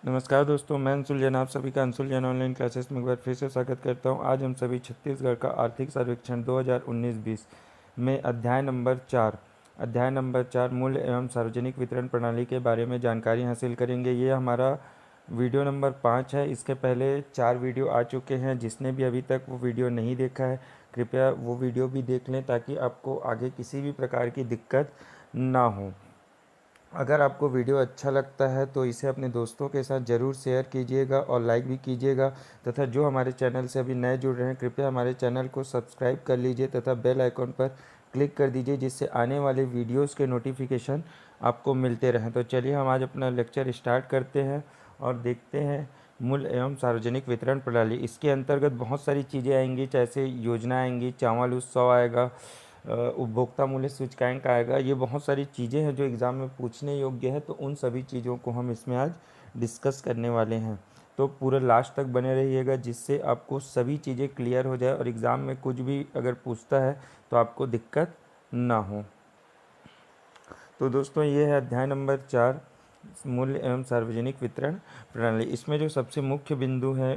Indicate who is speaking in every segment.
Speaker 1: नमस्कार दोस्तों, मैं अंशुल जैन आप सभी का अंशुल जैन ऑनलाइन क्लासेस में एक बार फिर से स्वागत करता हूं। आज हम सभी छत्तीसगढ़ का आर्थिक सर्वेक्षण 2019-20 में अध्याय नंबर 4 मूल्य एवं सार्वजनिक वितरण प्रणाली के बारे में जानकारी हासिल करेंगे। ये हमारा वीडियो नंबर 5 है। इसके पहले 4 वीडियो आ चुके हैं। जिसने भी अभी तक वो वीडियो नहीं देखा है, कृपया वो वीडियो भी देख लें ताकि आपको आगे किसी भी प्रकार की दिक्कत ना हो। अगर आपको वीडियो अच्छा लगता है तो इसे अपने दोस्तों के साथ ज़रूर शेयर कीजिएगा और लाइक भी कीजिएगा, तथा जो हमारे चैनल से अभी नए जुड़ रहे हैं कृपया हमारे चैनल को सब्सक्राइब कर लीजिए तथा बेल आइकॉन पर क्लिक कर दीजिए, जिससे आने वाले वीडियोस के नोटिफिकेशन आपको मिलते रहें। तो चलिए हम आज अपना लेक्चर स्टार्ट करते हैं और देखते हैं मूल्य एवं सार्वजनिक वितरण प्रणाली। इसके अंतर्गत बहुत सारी चीज़ें आएंगी, जैसे योजना आएंगी, चावल उत्सव आएगा, उपभोक्ता मूल्य सूचकांक आएगा। ये बहुत सारी चीज़ें हैं जो एग्ज़ाम में पूछने योग्य है, तो उन सभी चीज़ों को हम इसमें आज डिस्कस करने वाले हैं। तो पूरा लास्ट तक बने रहिएगा, जिससे आपको सभी चीज़ें क्लियर हो जाए और एग्ज़ाम में कुछ भी अगर पूछता है तो आपको दिक्कत ना हो। तो दोस्तों, ये है अध्याय नंबर 4 मूल्य एवं सार्वजनिक वितरण प्रणाली। इसमें जो सबसे मुख्य बिंदु है,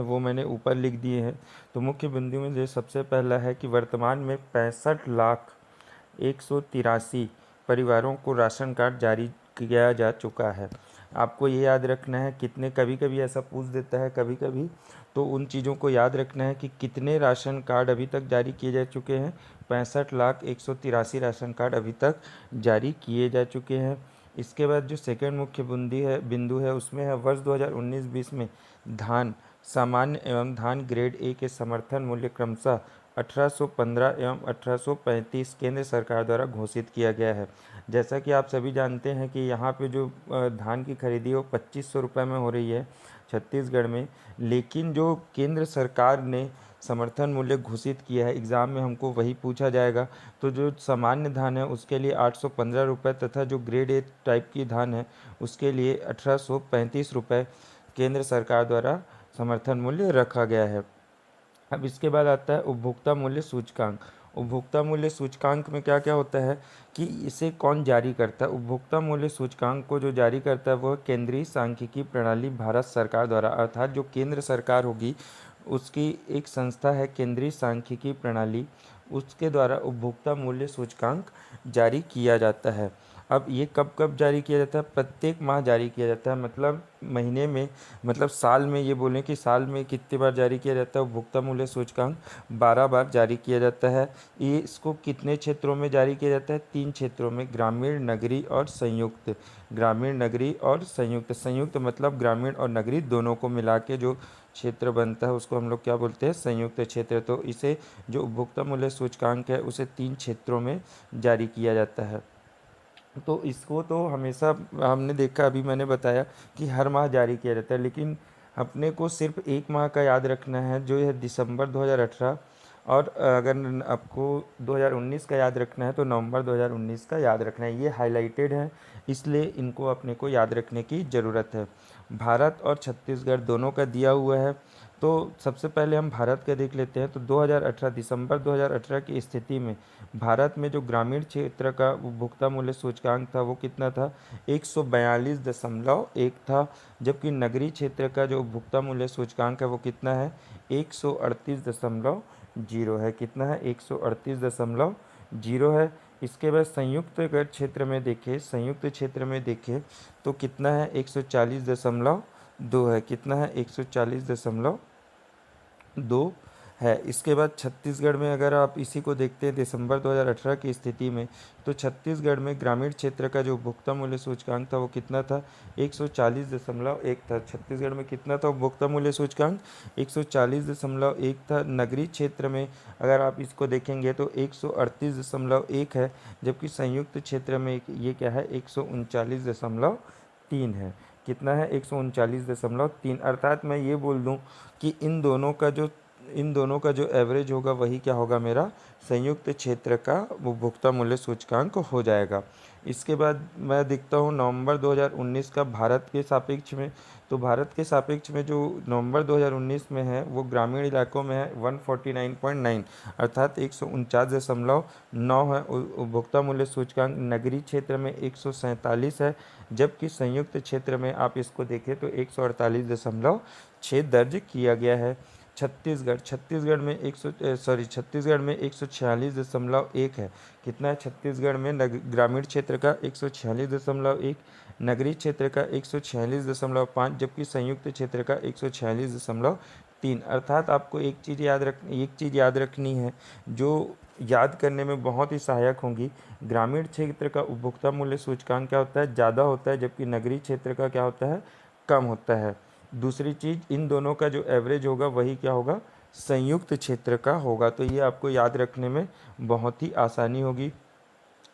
Speaker 1: वो मैंने ऊपर लिख दिए हैं। तो मुख्य बिंदु में जो सबसे पहला है कि वर्तमान में 65,183 परिवारों को राशन कार्ड जारी किया जा चुका है। आपको ये याद रखना है कितने, कभी कभी ऐसा पूछ देता है कभी कभी, तो उन चीज़ों को याद रखना है कि कितने राशन कार्ड अभी तक जारी किए जा चुके हैं। 65,183 राशन कार्ड अभी तक जारी किए जा चुके हैं। इसके बाद जो सेकेंड मुख्य बिंदु है उसमें है वर्ष 2019-20 में धान सामान्य एवं धान ग्रेड ए के समर्थन मूल्य क्रमशः 1815 एवं 1835 केंद्र सरकार द्वारा घोषित किया गया है। जैसा कि आप सभी जानते हैं कि यहाँ पे जो धान की खरीदी वो 2500 रुपये में हो रही है छत्तीसगढ़ में, लेकिन जो केंद्र सरकार ने समर्थन मूल्य घोषित किया है, एग्ज़ाम में हमको वही पूछा जाएगा। तो जो सामान्य धान है उसके लिए 815 रुपये तथा जो ग्रेड ए टाइप की धान है उसके लिए 1835 रुपये केंद्र सरकार द्वारा समर्थन मूल्य रखा गया है। अब इसके बाद आता है उपभोक्ता मूल्य सूचकांक। उपभोक्ता मूल्य सूचकांक में क्या क्या होता है कि इसे कौन जारी करता है। उपभोक्ता मूल्य सूचकांक को जो जारी करता है वह केंद्रीय सांख्यिकी प्रणाली भारत सरकार द्वारा, अर्थात जो केंद्र सरकार होगी उसकी एक संस्था है केंद्रीय सांख्यिकी प्रणाली, उसके द्वारा उपभोक्ता मूल्य सूचकांक जारी किया जाता है। अब ये कब कब जारी किया जाता है? प्रत्येक माह जारी किया जाता है, मतलब महीने में, मतलब साल में, ये बोलें कि साल में कितनी बार जारी किया जाता है उपभोक्ता मूल्य सूचकांक? 12 बार जारी किया जाता है। ये इसको कितने क्षेत्रों में जारी किया जाता है? 3 क्षेत्रों में, ग्रामीण, नगरीय और संयुक्त। ग्रामीण, नगरीय और संयुक्त। संयुक्त मतलब ग्रामीण और नगरीय दोनों को मिला के जो क्षेत्र बनता है उसको हम लोग क्या बोलते हैं? संयुक्त क्षेत्र। तो इसे जो उपभोक्ता मूल्य सूचकांक है उसे 3 क्षेत्रों में जारी किया जाता है। तो इसको तो हमेशा हमने देखा, अभी मैंने बताया कि हर माह जारी किया जाता है, लेकिन अपने को सिर्फ एक माह का याद रखना है जो है दिसंबर 2018, और अगर आपको 2019 का याद रखना है तो नवंबर 2019 का याद रखना है। ये हाईलाइटेड है, इसलिए इनको अपने को याद रखने की ज़रूरत है। भारत और छत्तीसगढ़ दोनों का दिया हुआ है। तो सबसे पहले हम भारत का देख लेते हैं। तो 2018, दिसंबर 2018 की स्थिति में भारत में जो ग्रामीण क्षेत्र का उपभोक्ता मूल्य सूचकांक था वो कितना था? 142.1 था। जबकि नगरीय क्षेत्र का जो उपभोक्ता मूल्य सूचकांक है वो कितना है? 138.0 है। कितना है? 138.0 है। इसके बाद संयुक्त क्षेत्र में देखें तो कितना है? 140.2 है। कितना है? 140.2 है। इसके बाद छत्तीसगढ़ में अगर आप इसी को देखते हैं दिसंबर 2018 की स्थिति में, तो छत्तीसगढ़ में ग्रामीण क्षेत्र का जो उपभोक्ता मूल्य सूचकांक था वो कितना था? 140.1 था। छत्तीसगढ़ में कितना था उपभोक्ता मूल्य सूचकांक? 140.1 था। नगरीय क्षेत्र में अगर आप इसको देखेंगे तो 138.1 है। जबकि संयुक्त क्षेत्र में ये क्या है? 139.3 है। कितना है? 139.3। अर्थात मैं ये बोल दूं कि इन दोनों का जो इन दोनों का जो एवरेज होगा वही क्या होगा, मेरा संयुक्त क्षेत्र का उपभोक्ता मूल्य सूचकांक हो जाएगा। इसके बाद मैं देखता हूँ नवंबर 2019 का भारत के सापेक्ष में। तो भारत के सापेक्ष में जो नवंबर 2019 में है वो ग्रामीण इलाकों में है 149.9, अर्थात 149.9 है। उपभोक्ता मूल्य सूचकांक नगरीय क्षेत्र में 147 है, जबकि संयुक्त क्षेत्र में आप इसको देखें तो 148.6 दर्ज किया गया है। छत्तीसगढ़ में 146.1 है। कितना है छत्तीसगढ़ में? ग्रामीण क्षेत्र का 146.1, नगरीय क्षेत्र का 146.5, जबकि संयुक्त क्षेत्र का 146.3। अर्थात आपको एक चीज़ याद रखनी है जो याद करने में बहुत ही सहायक होंगी। ग्रामीण क्षेत्र का उपभोक्ता मूल्य सूचकांक क्या होता है, ज़्यादा होता है, जबकि नगरीय क्षेत्र का क्या होता है, कम होता है। दूसरी चीज़, इन दोनों का जो एवरेज होगा वही क्या होगा, संयुक्त क्षेत्र का होगा। तो ये आपको याद रखने में बहुत ही आसानी होगी।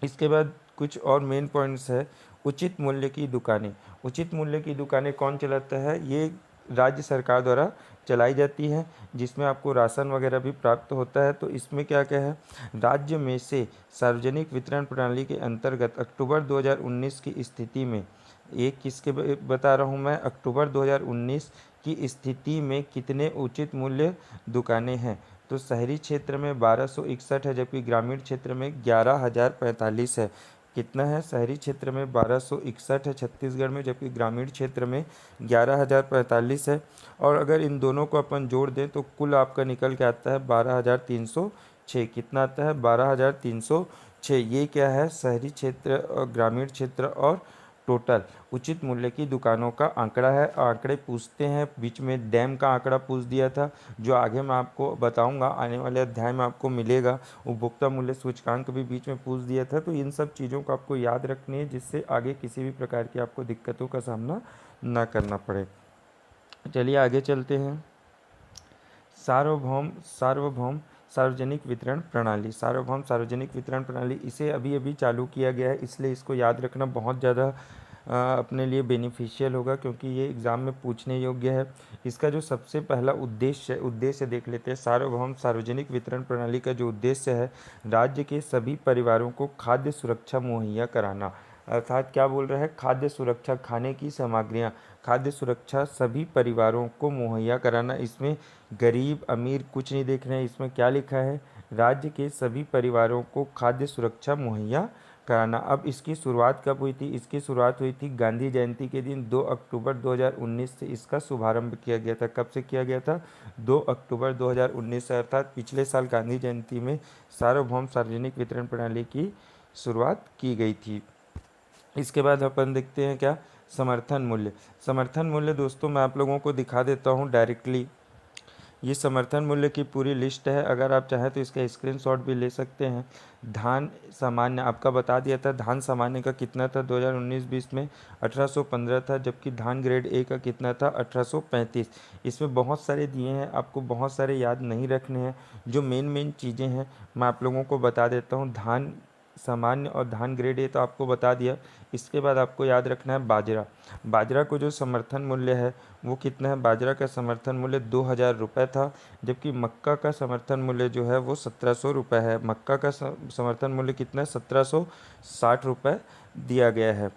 Speaker 1: इसके बाद कुछ और मेन पॉइंट्स है। उचित मूल्य की दुकानें। उचित मूल्य की दुकानें कौन चलाता है? ये राज्य सरकार द्वारा चलाई जाती है, जिसमें आपको राशन वगैरह भी प्राप्त होता है। तो इसमें क्या क्या है, राज्य में से सार्वजनिक वितरण प्रणाली के अंतर्गत अक्टूबर 2019 की स्थिति में, ये किसके बता रहा हूँ मैं, अक्टूबर 2019 की स्थिति में कितने उचित मूल्य दुकानें हैं? तो शहरी क्षेत्र में 1261 है, जबकि ग्रामीण क्षेत्र में 11,045 है। कितना है? शहरी क्षेत्र में 1261 है छत्तीसगढ़ में, जबकि ग्रामीण क्षेत्र में 11,045 है। और अगर इन दोनों को अपन जोड़ दें तो कुल आपका निकल के आता है 12,306। कितना आता है? 12,306। ये क्या है? शहरी क्षेत्र और ग्रामीण क्षेत्र और टोटल उचित मूल्य की दुकानों का आंकड़ा है। आंकड़े पूछते हैं, बीच में डैम का आंकड़ा पूछ दिया था, जो आगे मैं आपको बताऊंगा, आने वाले अध्याय में आपको मिलेगा। उपभोक्ता मूल्य सूचकांक भी बीच में पूछ दिया था। तो इन सब चीज़ों को आपको याद रखनी है, जिससे आगे किसी भी प्रकार की आपको दिक्कतों का सामना ना करना पड़े। चलिए आगे चलते हैं। सार्वभौम सार्वभौम सार्वजनिक वितरण प्रणाली। सार्वभौम सार्वजनिक वितरण प्रणाली, इसे अभी अभी चालू किया गया है, इसलिए इसको याद रखना बहुत ज़्यादा अपने लिए बेनिफिशियल होगा, क्योंकि ये एग्ज़ाम में पूछने योग्य है। इसका जो सबसे पहला उद्देश्य देख लेते हैं। सार्वभौम सार्वजनिक वितरण प्रणाली का जो उद्देश्य है, राज्य के सभी परिवारों को खाद्य सुरक्षा मुहैया कराना। अर्थात क्या बोल रहा है, खाद्य सुरक्षा, खाने की सामग्रियाँ, खाद्य सुरक्षा सभी परिवारों को मुहैया कराना। इसमें गरीब अमीर कुछ नहीं देख रहे हैं, इसमें क्या लिखा है, राज्य के सभी परिवारों को खाद्य सुरक्षा मुहैया कराना। अब इसकी शुरुआत कब हुई थी? इसकी शुरुआत हुई थी गांधी जयंती के दिन 2 अक्टूबर 2019 से इसका शुभारंभ किया गया था। कब से किया गया था? 2 अक्टूबर 2019 से, अर्थात पिछले साल गांधी जयंती में सार्वभौम सार्वजनिक वितरण प्रणाली की शुरुआत की गई थी। इसके बाद अपन देखते हैं क्या, समर्थन मूल्य। समर्थन मूल्य दोस्तों मैं आप लोगों को दिखा देता हूँ डायरेक्टली। ये समर्थन मूल्य की पूरी लिस्ट है, अगर आप चाहें तो इसका स्क्रीनशॉट भी ले सकते हैं। धान सामान्य आपका बता दिया था, धान सामान्य का कितना था 2019-20 में? 1815 था, जबकि धान ग्रेड ए का कितना था? 1835। इसमें बहुत सारे दिए हैं, आपको बहुत सारे याद नहीं रखने हैं। जो मेन चीज़ें हैं मैं आप लोगों को बता देता हूँ। धान सामान्य और धान ग्रेड ए तो आपको बता दिया। इसके बाद आपको याद रखना है बाजरा। बाजरा को जो समर्थन मूल्य है वो कितना है? बाजरा का समर्थन मूल्य 2,000 रुपये था, जबकि मक्का का समर्थन मूल्य जो है वो 1,700 रुपये है। मक्का का समर्थन मूल्य कितना है? 1,760 रुपये दिया गया है।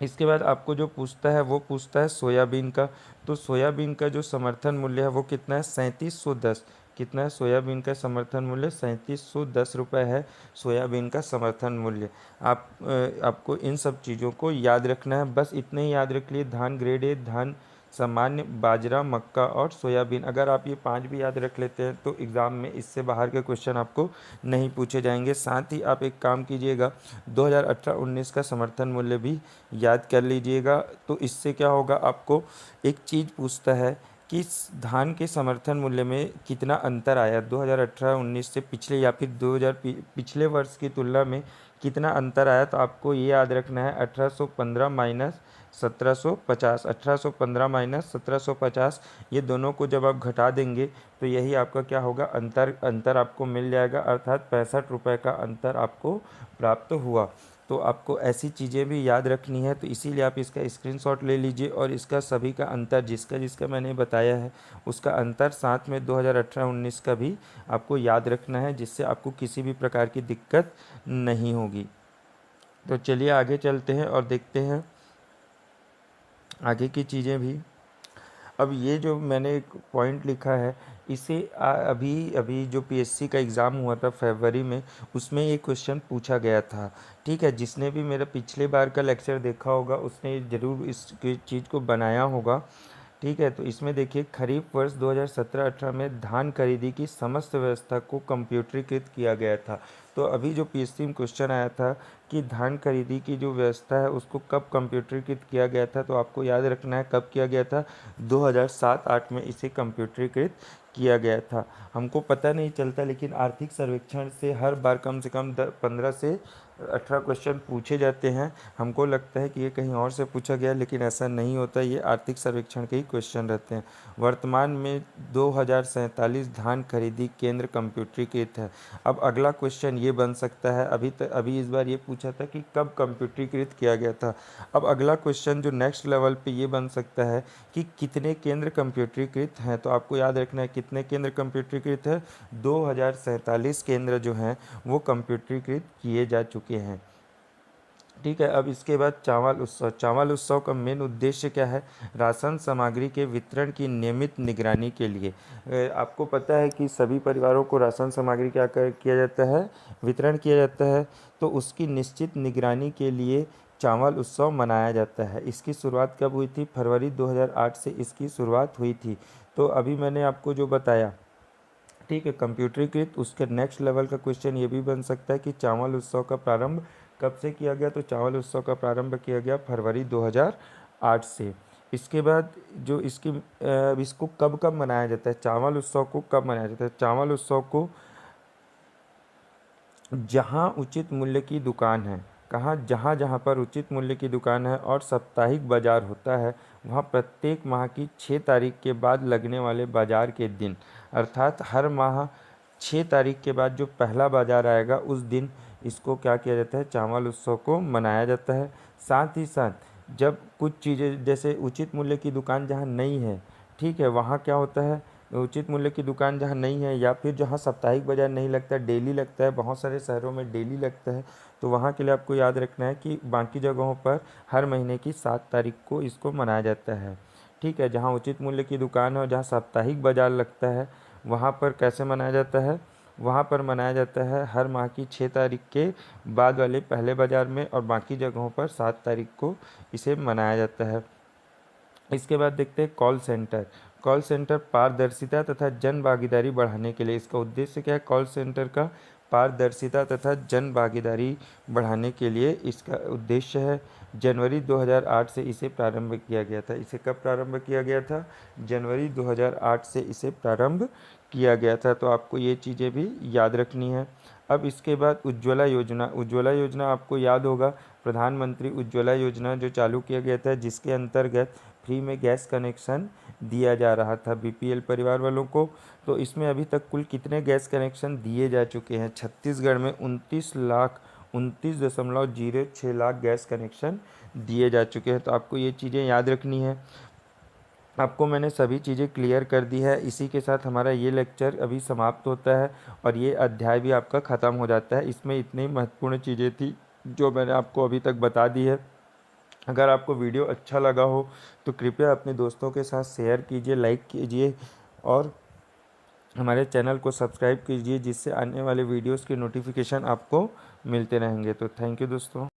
Speaker 1: इसके बाद आपको जो पूछता है वो पूछता है सोयाबीन का। तो सोयाबीन का जो समर्थन मूल्य है वो कितना है? 3710। कितना है? सोयाबीन का समर्थन मूल्य 3710 रुपये है, सोयाबीन का समर्थन मूल्य। आपको इन सब चीज़ों को याद रखना है, बस इतने ही याद रख लिए। धान ग्रेड ए, धान सामान्य, बाजरा, मक्का और सोयाबीन। अगर आप ये 5 भी याद रख लेते हैं तो एग्ज़ाम में इससे बाहर के क्वेश्चन आपको नहीं पूछे जाएंगे। साथ ही आप एक काम कीजिएगा, 2018-19 का समर्थन मूल्य भी याद कर लीजिएगा। तो इससे क्या होगा, आपको एक चीज़ पूछता है कि धान के समर्थन मूल्य में कितना अंतर आया 2018-19 से, पिछले या फिर 2000 पिछले वर्ष की तुलना में कितना अंतर आया। तो आपको ये याद रखना है 1815 माइनस 1750। 1815 माइनस 1750, ये दोनों को जब आप घटा देंगे तो यही आपका क्या होगा, अंतर आपको मिल जाएगा, अर्थात 65 रुपये का अंतर आपको प्राप्त हुआ। तो आपको ऐसी चीज़ें भी याद रखनी है। तो इसीलिए आप इसका स्क्रीनशॉट ले लीजिए और इसका सभी का अंतर जिसका जिसका मैंने बताया है उसका अंतर साथ में 2018-19 का भी आपको याद रखना है, जिससे आपको किसी भी प्रकार की दिक्कत नहीं होगी। तो चलिए आगे चलते हैं और देखते हैं आगे की चीज़ें भी। अब ये जो मैंने एक पॉइंट लिखा है इसे अभी अभी जो पीएससी का एग्ज़ाम हुआ था फरवरी में, उसमें ये क्वेश्चन पूछा गया था। ठीक है, जिसने भी मेरा पिछले बार का लेक्चर देखा होगा उसने ज़रूर इस चीज़ को बनाया होगा। ठीक है, तो इसमें देखिए खरीफ वर्ष 2017-18 में धान खरीदी की समस्त व्यवस्था को कंप्यूटरीकृत किया गया था। तो अभी जो पीएससी में क्वेश्चन आया था कि धान खरीदी की जो व्यवस्था है उसको कब कंप्यूटरीकृत किया गया था, तो आपको याद रखना है कब किया गया था। 2007-8 में इसे कंप्यूटरीकृत किया गया था। हमको पता नहीं चलता, लेकिन आर्थिक सर्वेक्षण से हर बार कम से कम 15 से 18 क्वेश्चन पूछे जाते हैं। हमको लगता है कि ये कहीं और से पूछा गया, लेकिन ऐसा नहीं होता, ये आर्थिक सर्वेक्षण के ही क्वेश्चन रहते हैं। वर्तमान में 2047 धान खरीदी केंद्र कंप्यूटरीकृत है। अब अगला क्वेश्चन ये बन सकता है, अभी इस बार ये पूछा था कि कब कंप्यूटरीकृत किया गया था। अब अगला क्वेश्चन जो नेक्स्ट लेवल पे ये बन सकता है कि कितने केंद्र कंप्यूटरीकृत हैं। तो आपको याद रखना है कितने केंद्र कंप्यूटरीकृत है। 2047 केंद्र जो हैं वो कंप्यूटरीकृत किए जा चुके हैं। ठीक है, अब इसके बाद चावल उत्सव का मेन उद्देश्य क्या है। राशन सामग्री के वितरण की नियमित निगरानी के लिए। आपको पता है कि सभी परिवारों को राशन सामग्री किया जाता है, वितरण किया जाता है। तो उसकी निश्चित निगरानी के लिए चावल उत्सव मनाया जाता है। इसकी शुरुआत कब हुई थी, फरवरी 2008 से इसकी शुरुआत हुई थी। तो अभी मैंने आपको जो बताया, ठीक है, कंप्यूटरीकृत, उसके नेक्स्ट लेवल का क्वेश्चन ये भी बन सकता है कि चावल उत्सव का प्रारंभ कब से किया गया। तो चावल उत्सव का प्रारंभ किया गया फरवरी 2008 से। इसके बाद जो इसको कब कब मनाया जाता है, चावल उत्सव को कब मनाया जाता है। चावल उत्सव को जहाँ उचित मूल्य की दुकान है, कहाँ, जहाँ जहाँ पर उचित मूल्य की दुकान है और साप्ताहिक बाजार होता है, वहाँ प्रत्येक माह की 6 तारीख के बाद लगने वाले बाजार के दिन, अर्थात हर माह 6 तारीख के बाद जो पहला बाजार आएगा उस दिन इसको क्या किया जाता है, चावल उत्सव को मनाया जाता है। साथ ही साथ जब कुछ चीज़ें जैसे उचित मूल्य की दुकान जहाँ नहीं है, ठीक है, वहाँ क्या होता है, उचित मूल्य की दुकान जहाँ नहीं है या फिर जहाँ साप्ताहिक बाजार नहीं लगता, डेली लगता है, बहुत सारे शहरों में डेली लगता है, तो वहाँ के लिए आपको याद रखना है कि बाकी जगहों पर हर महीने की 7 तारीख को इसको मनाया जाता है। ठीक है, जहाँ उचित मूल्य की दुकान है और जहाँ साप्ताहिक बाजार लगता है वहाँ पर कैसे मनाया जाता है, वहाँ पर मनाया जाता है हर माह की 6 तारीख के बाद वाले पहले बाजार में, और बाकी जगहों पर 7 तारीख को इसे मनाया जाता है। इसके बाद देखते हैं कॉल सेंटर। कॉल सेंटर पारदर्शिता तथा जन भागीदारी बढ़ाने के लिए, इसका उद्देश्य क्या है, कॉल सेंटर का पारदर्शिता तथा जन भागीदारी बढ़ाने के लिए इसका उद्देश्य है। जनवरी 2008 से इसे प्रारंभ किया गया था। इसे कब प्रारंभ किया गया था, जनवरी 2008 से इसे प्रारंभ किया गया था। तो आपको ये चीज़ें भी याद रखनी है। अब इसके बाद उज्ज्वला योजना। उज्ज्वला योजना आपको याद होगा, प्रधानमंत्री उज्ज्वला योजना जो चालू किया गया था, जिसके अंतर्गत फ्री में गैस कनेक्शन दिया जा रहा था बीपीएल परिवार वालों को। तो इसमें अभी तक कुल कितने गैस कनेक्शन दिए जा चुके हैं, छत्तीसगढ़ में 29.06 लाख गैस कनेक्शन दिए जा चुके हैं। तो आपको ये चीज़ें याद रखनी है। आपको मैंने सभी चीज़ें क्लियर कर दी है। इसी के साथ हमारा ये लेक्चर अभी समाप्त होता है और ये अध्याय भी आपका ख़त्म हो जाता है। इसमें इतनी महत्वपूर्ण चीज़ें थी जो मैंने आपको अभी तक बता दी है। अगर आपको वीडियो अच्छा लगा हो तो कृपया अपने दोस्तों के साथ शेयर कीजिए, लाइक कीजिए और हमारे चैनल को सब्सक्राइब कीजिए, जिससे आने वाले वीडियोस के नोटिफिकेशन आपको मिलते रहेंगे। तो थैंक यू दोस्तों।